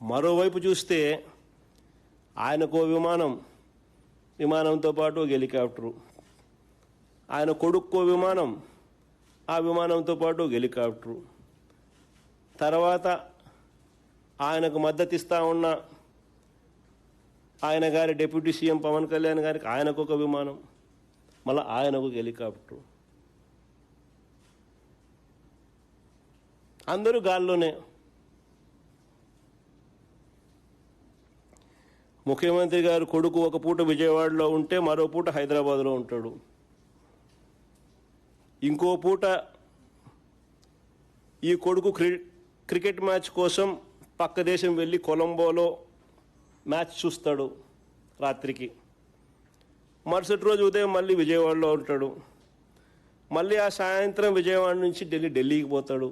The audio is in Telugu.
మరోవైపు చూస్తే ఆయనకో విమానం, విమానంతో పాటు ఒక హెలికాప్టరు, ఆయన కొడుక్కో విమానం, ఆ విమానంతో పాటు ఒక హెలికాప్టరు, తర్వాత ఆయనకు మద్దతు ఇస్తా ఉన్న ఆయన గారి డిప్యూటీ సీఎం పవన్ కళ్యాణ్ గారికి ఆయనకొక విమానం, మళ్ళీ ఆయనకు హెలికాప్టరు, అందరూ గాల్లోనే. ముఖ్యమంత్రి గారు కొడుకు ఒక పూట విజయవాడలో ఉంటే మరో పూట హైదరాబాద్లో ఉంటాడు, ఇంకో పూట ఈ కొడుకు క్రికెట్ మ్యాచ్ కోసం పక్క దేశం వెళ్ళి కొలంబోలో మ్యాచ్ చూస్తాడు రాత్రికి, మరుసటి రోజు ఉదయం మళ్ళీ విజయవాడలో ఉంటాడు, మళ్ళీ ఆ సాయంత్రం విజయవాడ నుంచి ఢిల్లీకి పోతాడు.